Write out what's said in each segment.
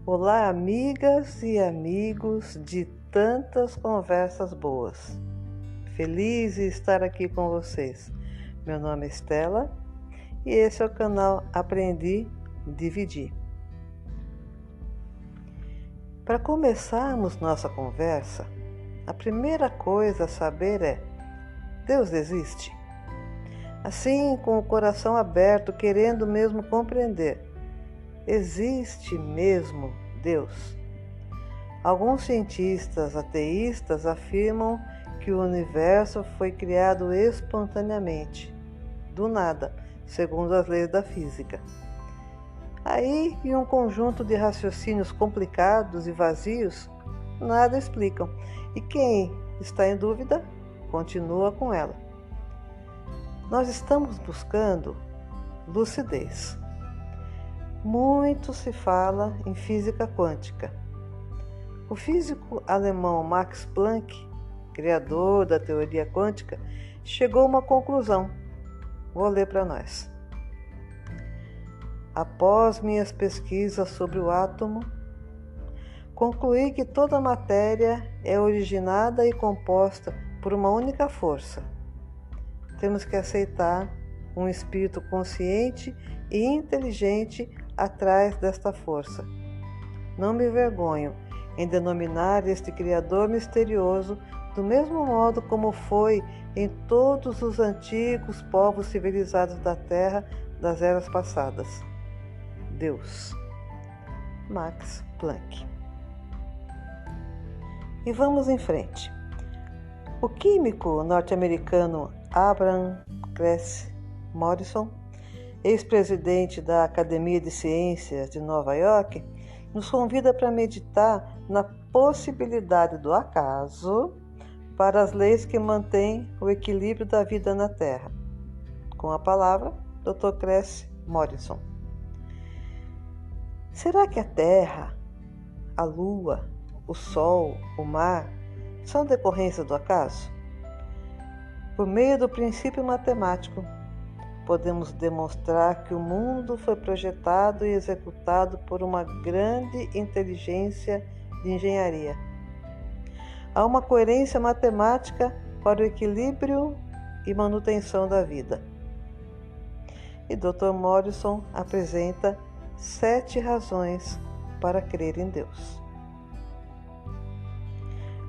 Olá, amigas e amigos de tantas conversas boas. Feliz de estar aqui com vocês. Meu nome é Estela e esse é o canal Aprendi Dividir. Para começarmos nossa conversa, a primeira coisa a saber é: Deus existe? Assim, com o coração aberto, querendo mesmo compreender, existe mesmo Deus? Alguns cientistas ateístas afirmam que o universo foi criado espontaneamente, do nada, segundo as leis da física. Aí, em um conjunto de raciocínios complicados e vazios, nada explicam. E quem está em dúvida, continua com ela. Nós estamos buscando lucidez. Muito se fala em física quântica. O físico alemão Max Planck, criador da teoria quântica, chegou a uma conclusão. Vou ler para nós. Após minhas pesquisas sobre o átomo, concluí que toda matéria é originada e composta por uma única força. Temos que aceitar um espírito consciente e inteligente atrás desta força. Não me envergonho em denominar este Criador misterioso do mesmo modo como foi em todos os antigos povos civilizados da Terra das eras passadas. Deus. Max Planck. E vamos em frente. O químico norte-americano Abraham Cress Morrison, ex-presidente da Academia de Ciências de Nova York, nos convida para meditar na possibilidade do acaso para as leis que mantêm o equilíbrio da vida na Terra. Com a palavra, Dr. Cress Morrison. Será que a Terra, a Lua, o Sol, o mar são decorrência do acaso? Por meio do princípio matemático, podemos demonstrar que o mundo foi projetado e executado por uma grande inteligência de engenharia. Há uma coerência matemática para o equilíbrio e manutenção da vida. E Dr. Morrison apresenta 7 razões para crer em Deus.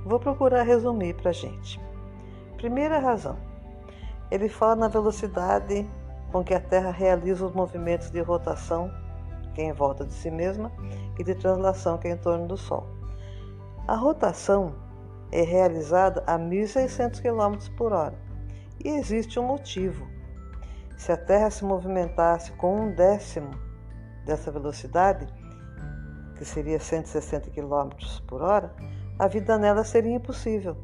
Vou procurar resumir para a gente. Primeira razão. Ele fala na velocidade com que a Terra realiza os movimentos de rotação, que é em volta de si mesma, e de translação, que é em torno do Sol. A rotação é realizada a 1.600 km por hora. E existe um motivo. Se a Terra se movimentasse com 1/10 dessa velocidade, que seria 160 km por hora, a vida nela seria impossível.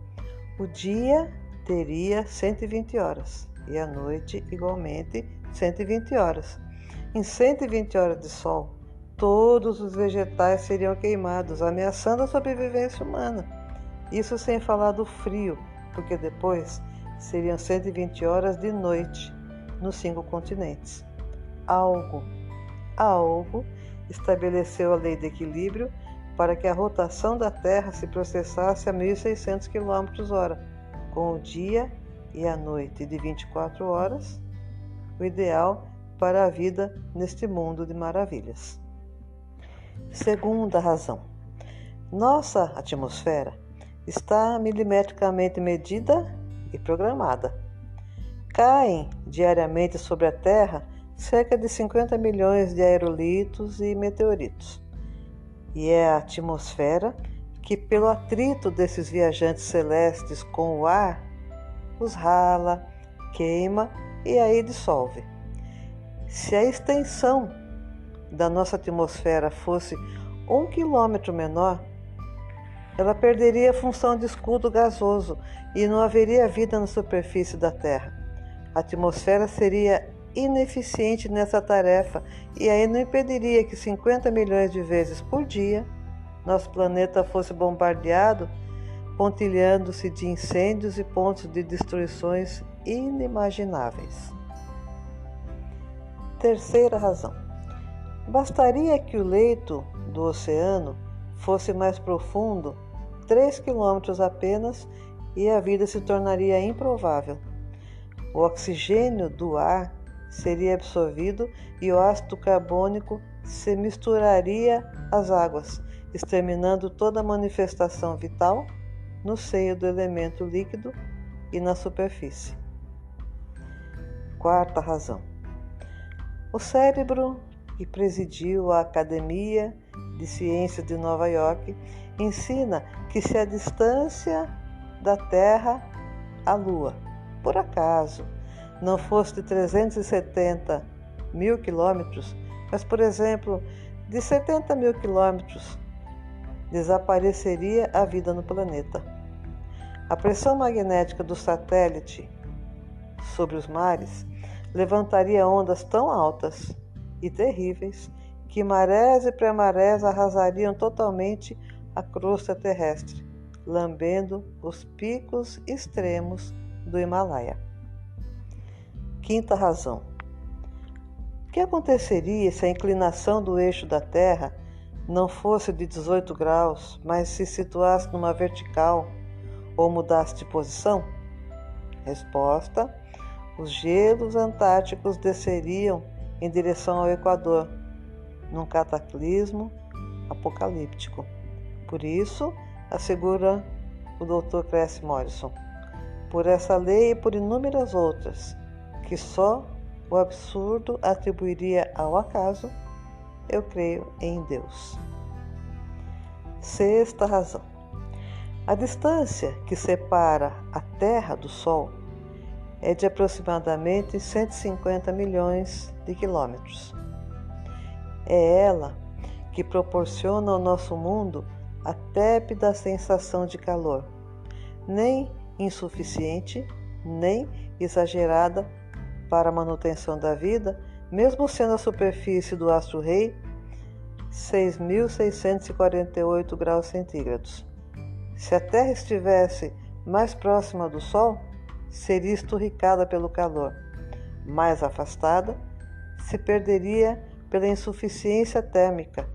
O dia teria 120 horas e a noite, igualmente, 120 horas. Em 120 horas de sol, todos os vegetais seriam queimados, ameaçando a sobrevivência humana. Isso sem falar do frio, porque depois seriam 120 horas de noite nos 5 continentes. Algo estabeleceu a lei de equilíbrio para que a rotação da Terra se processasse a 1.600 km/h, com o dia e a noite de 24 horas, o ideal para a vida neste mundo de maravilhas. Segunda razão. Nossa atmosfera está milimetricamente medida e programada. Caem diariamente sobre a Terra cerca de 50 milhões de aerolitos e meteoritos. E é a atmosfera que, pelo atrito desses viajantes celestes com o ar, os rala, queima e aí dissolve. Se a extensão da nossa atmosfera fosse 1 quilômetro menor, ela perderia a função de escudo gasoso e não haveria vida na superfície da Terra. A atmosfera seria ineficiente nessa tarefa e aí não impediria que 50 milhões de vezes por dia nosso planeta fosse bombardeado, pontilhando-se de incêndios e pontos de destruições inimagináveis. Terceira razão. Bastaria que o leito do oceano fosse mais profundo, 3 quilômetros apenas, e a vida se tornaria improvável. O oxigênio do ar seria absorvido e o ácido carbônico se misturaria às águas, exterminando toda manifestação vital no seio do elemento líquido e na superfície. Quarta razão. O cérebro que presidiu a Academia de Ciências de Nova York ensina que se a distância da Terra à Lua, por acaso, não fosse de 370 mil quilômetros, mas, por exemplo, de 70 mil quilômetros, desapareceria a vida no planeta. A pressão magnética do satélite sobre os mares levantaria ondas tão altas e terríveis que marés e pré-marés arrasariam totalmente a crosta terrestre, lambendo os picos extremos do Himalaia. Quinta razão. O que aconteceria se a inclinação do eixo da Terra não fosse de 18 graus, mas se situasse numa vertical ou mudasse de posição? Resposta: os gelos antárticos desceriam em direção ao Equador, num cataclismo apocalíptico. Por isso, assegura o Dr. Cress Morrison, por essa lei e por inúmeras outras, que só o absurdo atribuiria ao acaso, eu creio em Deus. Sexta razão. A distância que separa a Terra do Sol é de aproximadamente 150 milhões de quilômetros. É ela que proporciona ao nosso mundo a tépida sensação de calor, nem insuficiente, nem exagerada para a manutenção da vida, mesmo sendo a superfície do astro-rei 6.648 graus centígrados. Se a Terra estivesse mais próxima do Sol, seria esturricada pelo calor. Mais afastada, se perderia pela insuficiência térmica,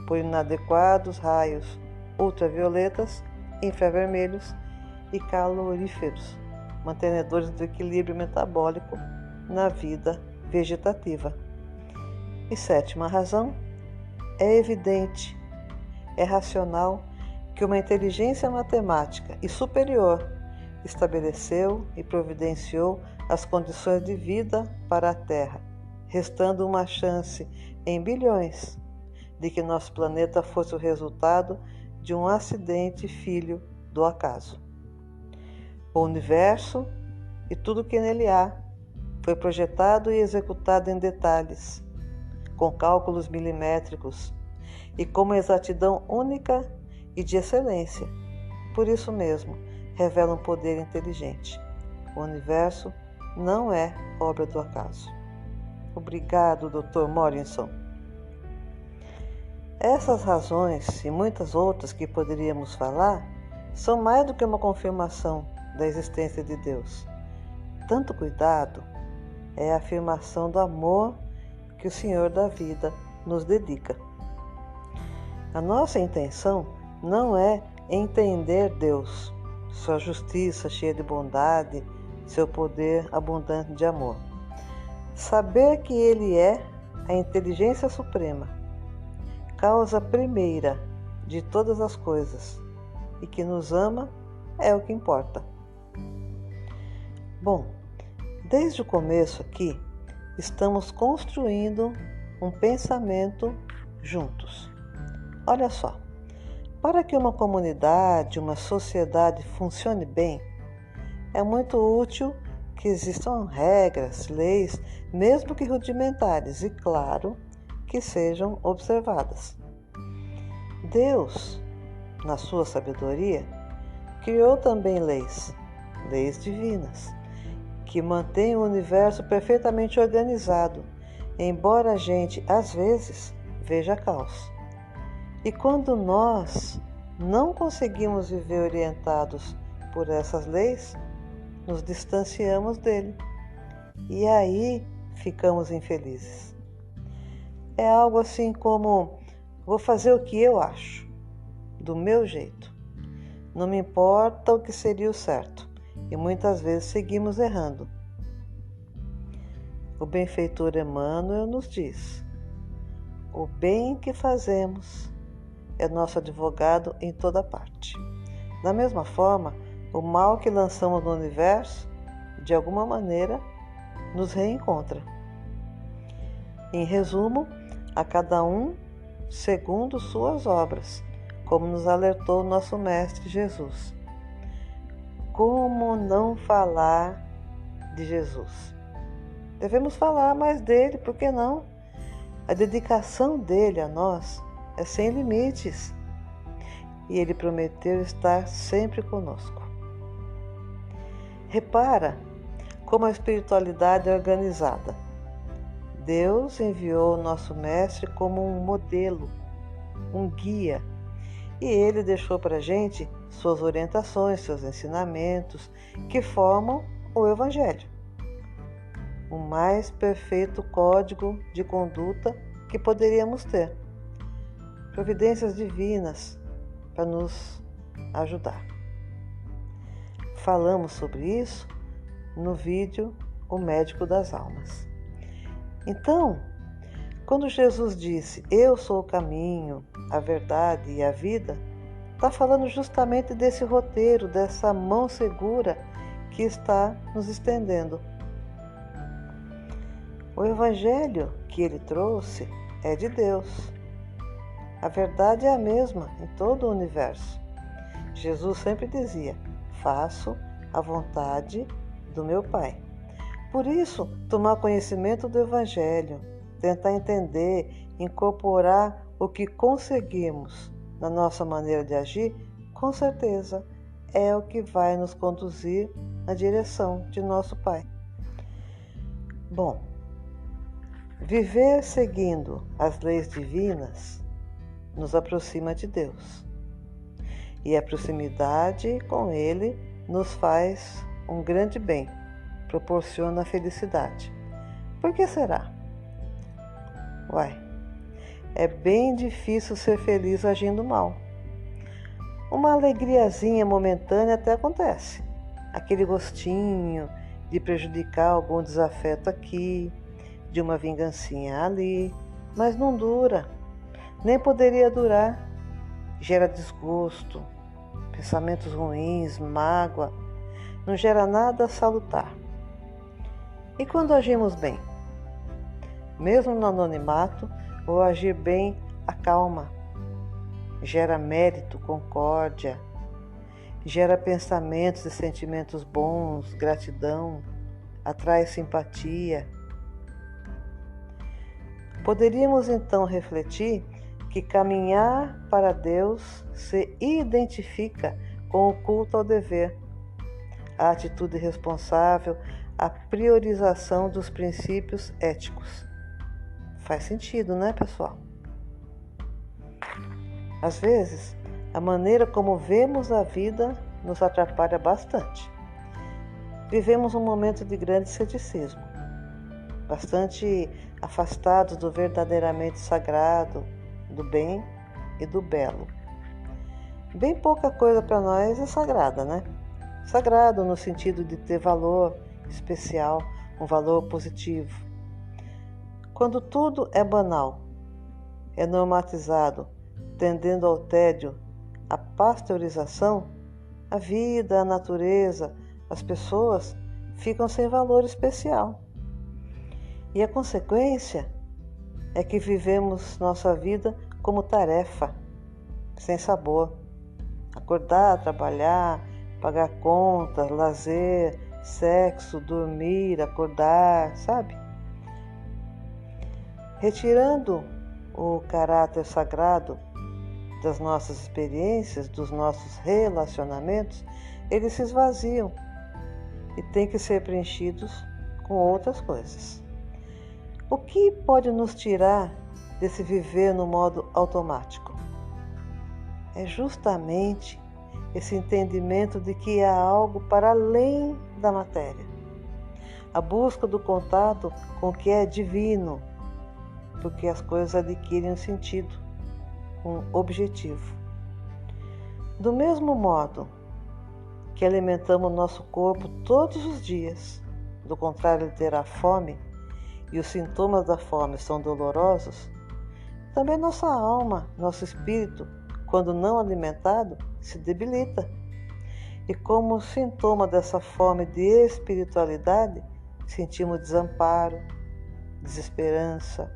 por inadequados raios ultravioletas, infravermelhos e caloríferos, mantenedores do equilíbrio metabólico na vida vegetativa. E sétima razão, é evidente, é racional que uma inteligência matemática e superior estabeleceu e providenciou as condições de vida para a Terra, restando uma chance em bilhões de que nosso planeta fosse o resultado de um acidente filho do acaso. O universo e tudo que nele há foi projetado e executado em detalhes, com cálculos milimétricos e com uma exatidão única e de excelência. Por isso mesmo, revela um poder inteligente. O universo não é obra do acaso. Obrigado, Dr. Morrison. Essas razões e muitas outras que poderíamos falar são mais do que uma confirmação da existência de Deus. Tanto cuidado é a afirmação do amor que o Senhor da vida nos dedica. A nossa intenção não é entender Deus, sua justiça cheia de bondade, seu poder abundante de amor. Saber que Ele é a inteligência suprema, causa primeira de todas as coisas, e que nos ama é o que importa. Bom, desde o começo aqui, estamos construindo um pensamento juntos. Olha só, para que uma comunidade, uma sociedade funcione bem, é muito útil que existam regras, leis, mesmo que rudimentares, e claro, que sejam observadas. Deus, na sua sabedoria, criou também leis divinas, que mantêm o universo perfeitamente organizado, embora a gente, às vezes, veja caos. E quando nós não conseguimos viver orientados por essas leis, nos distanciamos dele. E aí ficamos infelizes. É algo assim como Vou fazer o que eu acho, do meu jeito. Não me importa o que seria o certo, e muitas vezes seguimos errando. O benfeitor Emmanuel nos diz: o bem que fazemos é nosso advogado em toda parte. Da mesma forma, o mal que lançamos no universo, de alguma maneira, nos reencontra. Em resumo, a cada um segundo suas obras, como nos alertou nosso Mestre Jesus. Como não falar de Jesus? Devemos falar mais dele, por que não? A dedicação dele a nós é sem limites e ele prometeu estar sempre conosco. Repara como a espiritualidade é organizada. Deus enviou o nosso Mestre como um modelo, um guia, e ele deixou para a gente suas orientações, seus ensinamentos, que formam o Evangelho, o mais perfeito código de conduta que poderíamos ter. Providências divinas para nos ajudar. Falamos sobre isso no vídeo O Médico das Almas. Então, quando Jesus disse, eu sou o caminho, a verdade e a vida, está falando justamente desse roteiro, dessa mão segura que está nos estendendo. O Evangelho que ele trouxe é de Deus. A verdade é a mesma em todo o universo. Jesus sempre dizia, faço a vontade do meu Pai. Por isso, tomar conhecimento do Evangelho, tentar entender, incorporar o que conseguimos na nossa maneira de agir, com certeza é o que vai nos conduzir na direção de nosso Pai. Bom, viver seguindo as leis divinas nos aproxima de Deus. E a proximidade com Ele nos faz um grande bem, proporciona felicidade. Por que será? Uai, é bem difícil ser feliz agindo mal. Uma alegriazinha momentânea até acontece. Aquele gostinho de prejudicar algum desafeto aqui, de uma vingancinha ali, mas não dura, nem poderia durar. Gera desgosto, pensamentos ruins, mágoa, não gera nada salutar. E quando agimos bem? Mesmo no anonimato, o agir bem acalma, gera mérito, concórdia, gera pensamentos e sentimentos bons, gratidão, atrai simpatia. Poderíamos então refletir que caminhar para Deus se identifica com o culto ao dever, a atitude responsável, a priorização dos princípios éticos. Faz sentido, né, pessoal? Às vezes, a maneira como vemos a vida nos atrapalha bastante. Vivemos um momento de grande ceticismo, bastante afastados do verdadeiramente sagrado, do bem e do belo. Bem pouca coisa para nós é sagrada, né? Sagrado no sentido de ter valor especial, um valor positivo. Quando tudo é banal, é normatizado, tendendo ao tédio, à pasteurização, a vida, a natureza, as pessoas ficam sem valor especial. E a consequência é que vivemos nossa vida como tarefa, sem sabor. Acordar, trabalhar, pagar contas, lazer, sexo, dormir, acordar, sabe? Retirando o caráter sagrado das nossas experiências, dos nossos relacionamentos, eles se esvaziam e têm que ser preenchidos com outras coisas. O que pode nos tirar desse viver no modo automático? É justamente esse entendimento de que há algo para além da matéria. A busca do contato com o que é divino, porque as coisas adquirem um sentido. um objetivo. Do mesmo modo que alimentamos nosso corpo todos os dias, do contrário, ele terá fome, e os sintomas da fome são dolorosos, também nossa alma, nosso espírito, quando não alimentado, se debilita. E como sintoma dessa fome de espiritualidade, sentimos desamparo, desesperança,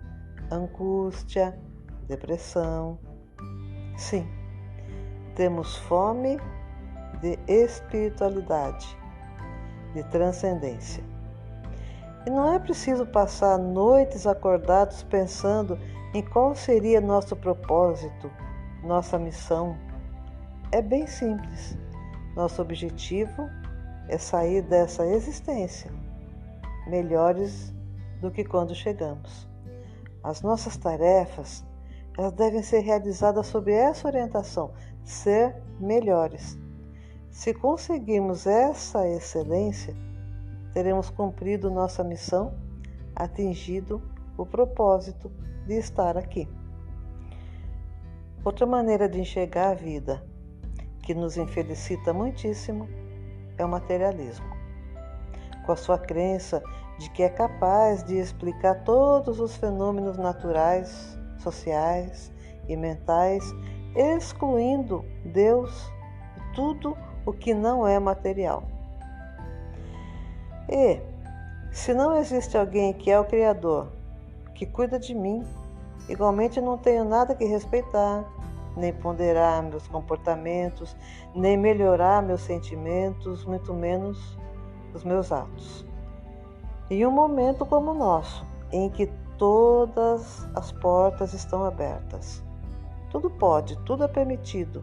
angústia, depressão. Sim, temos fome de espiritualidade, de transcendência. E não é preciso passar noites acordados pensando em qual seria nosso propósito, nossa missão. É bem simples. Nosso objetivo é sair dessa existência melhores do que quando chegamos. As nossas tarefas, elas devem ser realizadas sob essa orientação, ser melhores. Se conseguirmos essa excelência, teremos cumprido nossa missão, atingido o propósito de estar aqui. Outra maneira de enxergar a vida, que nos infelicita muitíssimo, é o materialismo. Com a sua crença de que é capaz de explicar todos os fenômenos naturais, sociais e mentais, excluindo Deus e tudo o que não é material. E, se não existe alguém que é o Criador, que cuida de mim, igualmente não tenho nada que respeitar, nem ponderar meus comportamentos, nem melhorar meus sentimentos, muito menos os meus atos. Em um momento como o nosso, em que todas as portas estão abertas, tudo pode, tudo é permitido.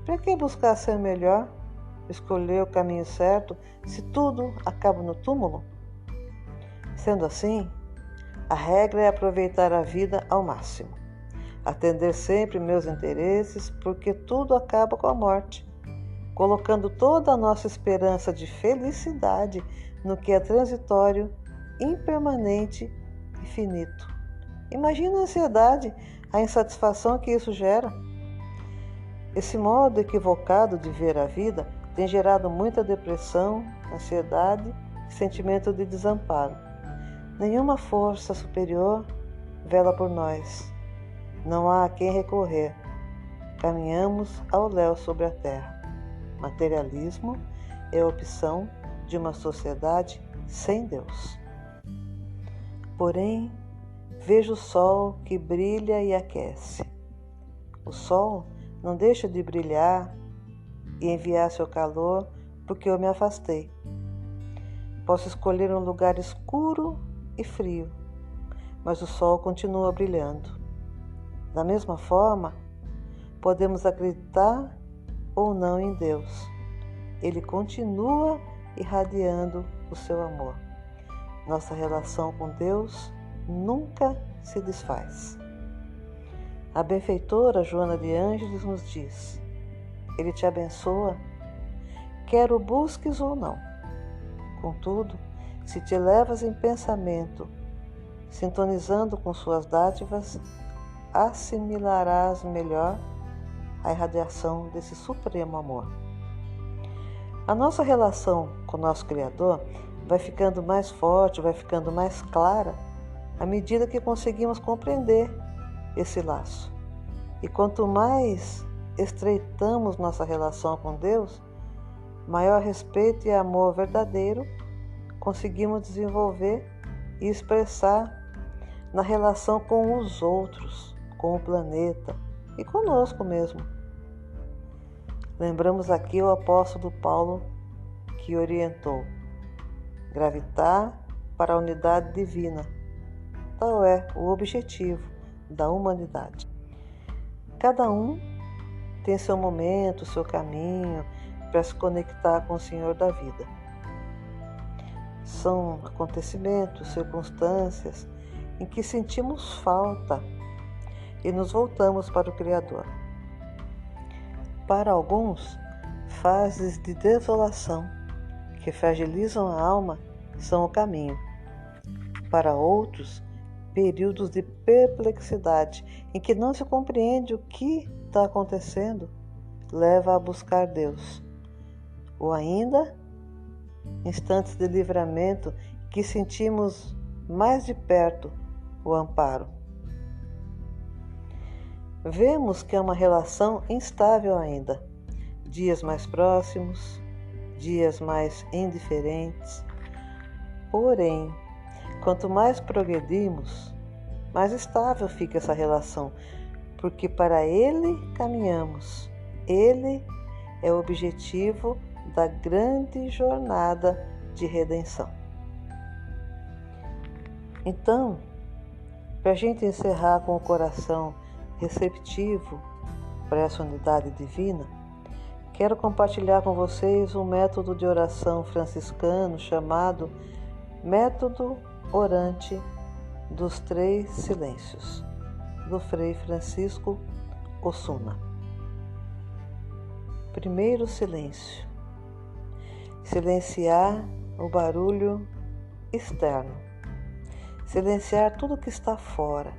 Para que buscar ser melhor, escolher o caminho certo, se tudo acaba no túmulo? Sendo assim, a regra é aproveitar a vida ao máximo, atender sempre meus interesses, porque tudo acaba com a morte, colocando toda a nossa esperança de felicidade no que é transitório, impermanente e finito. Imagina a ansiedade, a insatisfação que isso gera. Esse modo equivocado de ver a vida tem gerado muita depressão, ansiedade e sentimento de desamparo. Nenhuma força superior vela por nós. Não há a quem recorrer. Caminhamos ao léu sobre a terra. Materialismo é a opção de uma sociedade sem Deus. Porém, vejo o sol que brilha e aquece. O sol não deixa de brilhar e enviar seu calor porque eu me afastei. Posso escolher um lugar escuro e frio, mas o sol continua brilhando. Da mesma forma, podemos acreditar ou não em Deus. Ele continua irradiando o seu amor. Nossa relação com Deus nunca se desfaz. A benfeitora Joana de Ângeles nos diz: Ele te abençoa, quer o busques ou não. Contudo, se te levas em pensamento, sintonizando com suas dádivas, assimilarás melhor a irradiação desse supremo amor. A nossa relação com o nosso Criador vai ficando mais forte, vai ficando mais clara à medida que conseguimos compreender esse laço. E quanto mais estreitamos nossa relação com Deus, maior respeito e amor verdadeiro conseguimos desenvolver e expressar na relação com os outros, com o planeta e conosco mesmo. Lembramos aqui o apóstolo Paulo, que orientou: gravitar para a unidade divina. Tal é o objetivo da humanidade. Cada um tem seu momento, seu caminho para se conectar com o Senhor da vida. São acontecimentos, circunstâncias em que sentimos falta e nos voltamos para o Criador. Para alguns, fases de desolação que fragilizam a alma são o caminho. Para outros, períodos de perplexidade em que não se compreende o que está acontecendo, leva a buscar Deus. Ou ainda, instantes de livramento que sentimos mais de perto o amparo. Vemos que é uma relação instável ainda, dias mais próximos, dias mais indiferentes. Porém, quanto mais progredimos, mais estável fica essa relação, porque para Ele caminhamos. Ele é o objetivo da grande jornada de redenção. Então, para a gente encerrar com o coração receptivo para essa unidade divina, quero compartilhar com vocês um método de oração franciscano chamado Método Orante dos 3 Silêncios, do Frei Francisco Osuna. Primeiro silêncio: silenciar o barulho externo, silenciar tudo que está fora,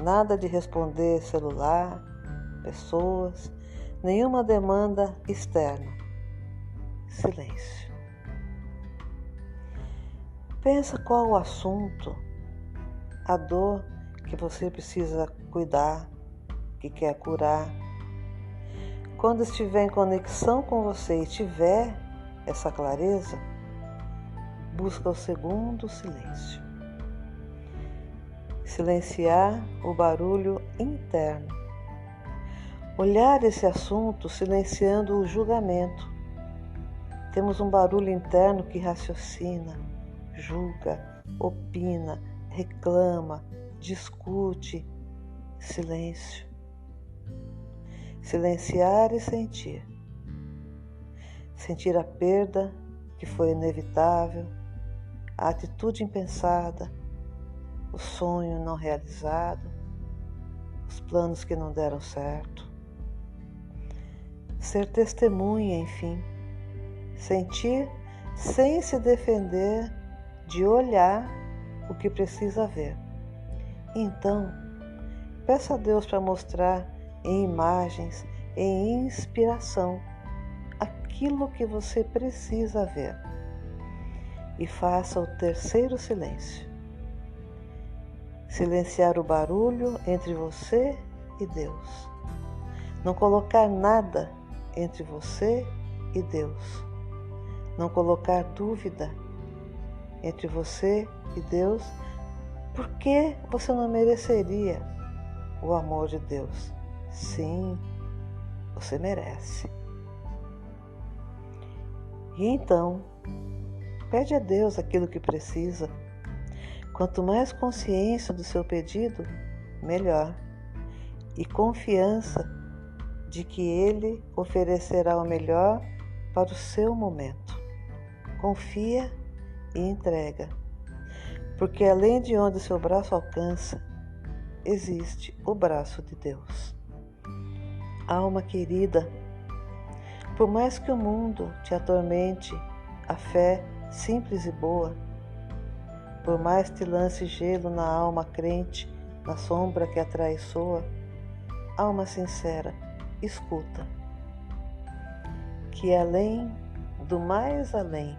nada de responder celular, pessoas, nenhuma demanda externa. Silêncio. Pensa qual o assunto, a dor que você precisa cuidar, que quer curar. Quando estiver em conexão com você e tiver essa clareza, busca o segundo silêncio. Silenciar o barulho interno. Olhar esse assunto silenciando o julgamento. Temos um barulho interno que raciocina, julga, opina, reclama, discute. Silêncio. Silenciar e sentir. Sentir a perda que foi inevitável, a atitude impensada, o sonho não realizado, os planos que não deram certo. Ser testemunha, enfim. Sentir sem se defender de olhar o que precisa ver. Então, peça a Deus para mostrar em imagens, em inspiração, aquilo que você precisa ver. E faça o terceiro silêncio. Silenciar o barulho entre você e Deus. Não colocar nada entre você e Deus. Não colocar dúvida entre você e Deus, porque você não mereceria o amor de Deus. Sim, você merece. E então, pede a Deus aquilo que precisa. Quanto mais consciência do seu pedido, melhor. E confiança de que Ele oferecerá o melhor para o seu momento. Confia e entrega, porque além de onde seu braço alcança, existe o braço de Deus. Alma querida, por mais que o mundo te atormente, a fé simples e boa, por mais te lance gelo na alma crente, na sombra que a traiçoa, alma sincera, escuta, que além do mais além,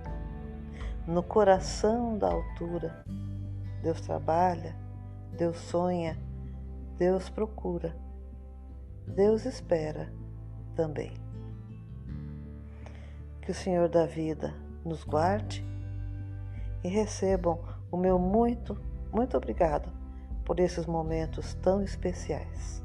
no coração da altura, Deus trabalha, Deus sonha, Deus procura, Deus espera também. Que o Senhor da vida nos guarde e recebam o meu muito, muito obrigado por esses momentos tão especiais.